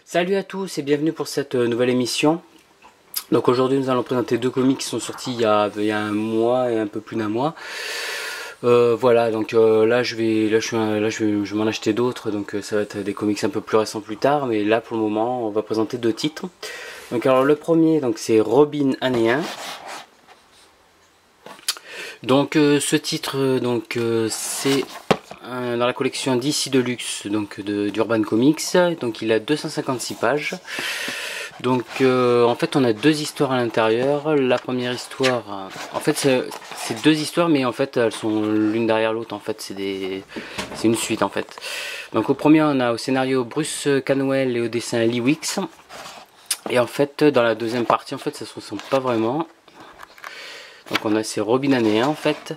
Salut à tous et bienvenue pour cette nouvelle émission. Donc aujourd'hui nous allons présenter deux comics qui sont sortis il y a un mois et un peu plus d'un mois. Voilà, donc là je vais m'en acheter d'autres, donc ça va être des comics un peu plus récents plus tard, mais là pour le moment on va présenter deux titres. Donc alors le premier, donc c'est Robin Anéen. Donc ce titre, c'est dans la collection DC Deluxe, donc d'Urban Comics. Donc il a 256 pages. Donc en fait on a deux histoires à l'intérieur. La première histoire, en fait c'est deux histoires, mais en fait elles sont l'une derrière l'autre. En fait c'est une suite en fait. Donc au premier on a au scénario Bruce Canwell et au dessin Lee Wicks. Et en fait dans la deuxième partie en fait ça se ressemble pas vraiment. Donc on a ces Robin Anéen en fait.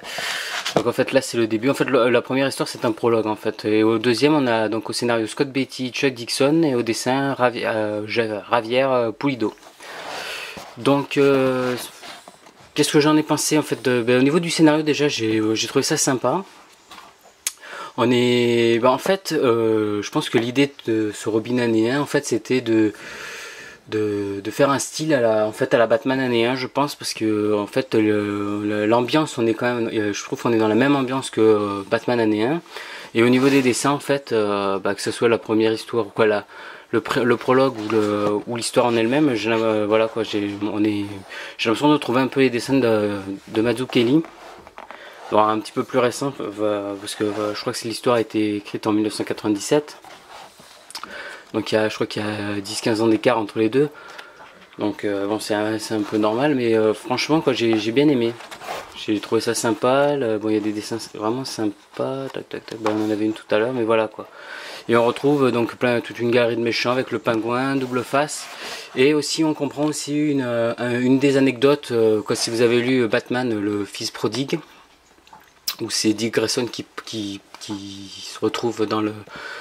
Donc en fait là c'est le début. En fait la première histoire c'est un prologue en fait. Et au deuxième on a donc au scénario Scott Beatty, Chuck Dixon et au dessin Javier Pulido. Donc qu'est-ce que j'en ai pensé en fait au niveau du scénario déjà j'ai trouvé ça sympa. On est en fait je pense que l'idée de ce Robin Anéen en fait c'était de faire un style à la Batman année 1 je pense, parce que en fait l'ambiance on est quand même, je trouve qu'on est dans la même ambiance que Batman année 1, et au niveau des dessins en fait que ce soit la première histoire ou quoi, le prologue ou l'histoire en elle-même, voilà quoi, j'ai l'impression de trouver un peu les dessins de Mazzucchelli. Alors, un petit peu plus récent parce que je crois que l'histoire a été écrite en 1997. Donc je crois qu'il y a 10-15 ans d'écart entre les deux. Donc bon, c'est un peu normal, mais franchement quoi, j'ai bien aimé. J'ai trouvé ça sympa. Bon, il y a des dessins vraiment sympas. Tac tac tac. On en avait une tout à l'heure, mais voilà quoi. Et on retrouve donc toute une galerie de méchants avec le pingouin, double face. Et aussi on comprend aussi une des anecdotes, quoi, si vous avez lu Batman, le fils prodigue, où c'est Dick Grayson qui se retrouve dans le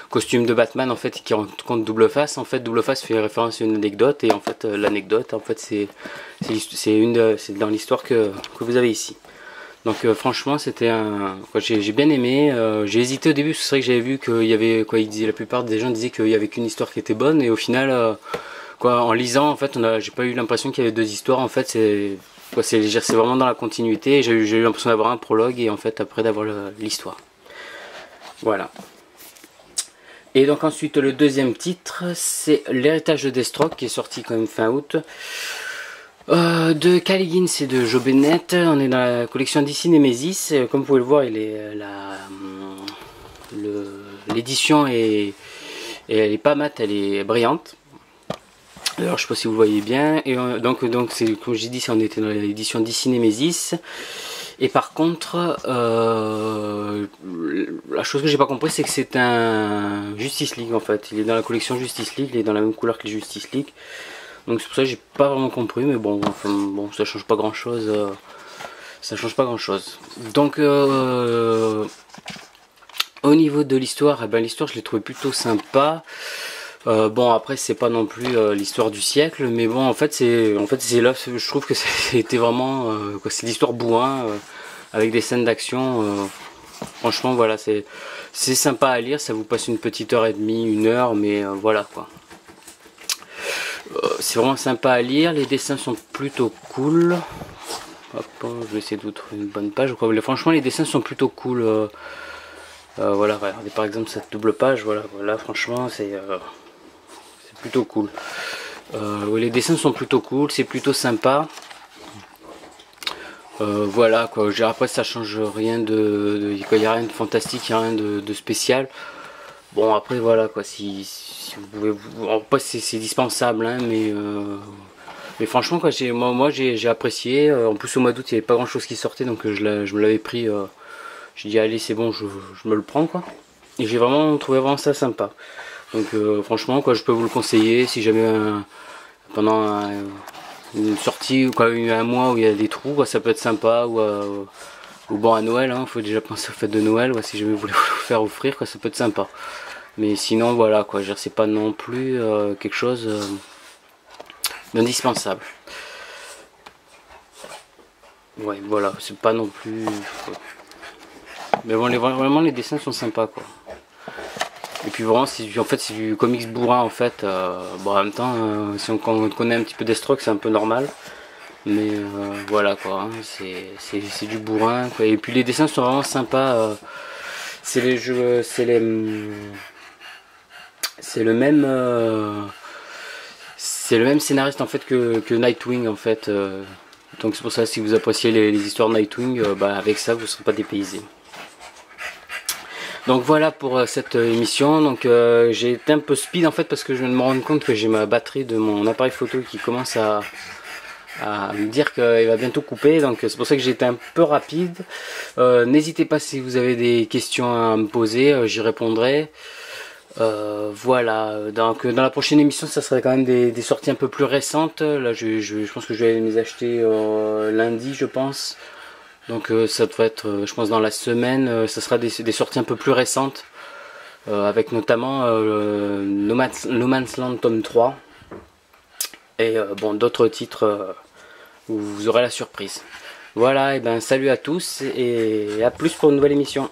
costume de Batman en fait, qui rencontre Double Face. En fait Double Face fait référence à une anecdote, et en fait l'anecdote en fait c'est dans l'histoire que vous avez ici. Donc franchement c'était j'ai bien aimé. J'ai hésité au début parce que c'est vrai que j'avais vu qu'il y avait quoi, la plupart des gens disaient qu'il y avait qu'une histoire qui était bonne, et au final en lisant en fait j'ai pas eu l'impression qu'il y avait deux histoires. En fait c'est vraiment dans la continuité. J'ai eu l'impression d'avoir un prologue et en fait après d'avoir l'histoire. Voilà. Et donc ensuite le deuxième titre c'est L'héritage de Deathstroke, qui est sorti quand même fin août. De Kyle Higgins et de Joe Bennett. On est dans la collection DC Nemesis. Comme vous pouvez le voir, l'édition elle est pas mate, elle est brillante. Alors je sais pas si vous voyez bien. Et donc c'est comme j'ai dit, on était dans l'édition DC Nemesis. Et par contre, la chose que j'ai pas compris, c'est que c'est un Justice League en fait. Il est dans la collection Justice League, il est dans la même couleur que les Justice League. Donc c'est pour ça que j'ai pas vraiment compris, mais bon, ça change pas grand chose. Donc au niveau de l'histoire, l'histoire je l'ai trouvé plutôt sympa. Bon après c'est pas non plus l'histoire du siècle, mais bon en fait c'est là je trouve que c'était vraiment c'est l'histoire bourrin avec des scènes d'action. Franchement voilà, c'est sympa à lire, ça vous passe une petite heure et demie, une heure, mais voilà quoi. C'est vraiment sympa à lire, les dessins sont plutôt cool. Hop, je vais essayer de vous trouver une bonne page. Franchement les dessins sont plutôt cool. Voilà, regardez par exemple cette double page, voilà franchement c'est plutôt cool. Les dessins sont plutôt cool, c'est plutôt sympa. Voilà quoi, après ça change rien il n'y a rien de fantastique, il n'y a rien de spécial. Bon après voilà quoi, si vous pouvez, pas c'est dispensable hein, mais franchement quoi, moi j'ai apprécié. En plus au mois d'août il n'y avait pas grand chose qui sortait, donc je me l'avais pris. J'ai dit allez c'est bon, je me le prends quoi. Et j'ai vraiment trouvé ça sympa. Donc franchement quoi, je peux vous le conseiller si jamais pendant une sortie ou quoi, un mois où il y a des trous quoi, ça peut être sympa, ou bon à Noël, hein, faut déjà penser aux fêtes de Noël, si jamais vous voulez vous faire offrir quoi, ça peut être sympa. Mais sinon voilà quoi, c'est pas non plus quelque chose d'indispensable. Ouais voilà, c'est pas non plus. Mais bon vraiment les dessins sont sympas quoi. Et puis vraiment, en fait, c'est du comics bourrin en fait. Bon, en même temps, si on connaît un petit peu Deathstroke, c'est un peu normal. Mais voilà quoi, hein, c'est du bourrin quoi. Et puis les dessins sont vraiment sympas. C'est les jeux, c'est le même, c'est le même scénariste en fait que Nightwing en fait. Donc c'est pour ça si vous appréciez les histoires de Nightwing, bah, avec ça vous ne serez pas dépaysé. Donc voilà pour cette émission. Donc j'ai été un peu speed en fait parce que je viens de me rendre compte que j'ai ma batterie de mon appareil photo qui commence à me dire qu'il va bientôt couper, donc c'est pour ça que j'ai été un peu rapide. N'hésitez pas si vous avez des questions à me poser, j'y répondrai. Voilà, donc dans la prochaine émission ça serait quand même des sorties un peu plus récentes. Là je pense que je vais les acheter lundi je pense. Donc ça devrait être je pense dans la semaine, ça sera des sorties un peu plus récentes. Avec notamment No Man's Land tome 3. Et bon d'autres titres où vous aurez la surprise. Voilà, et ben salut à tous et à plus pour une nouvelle émission.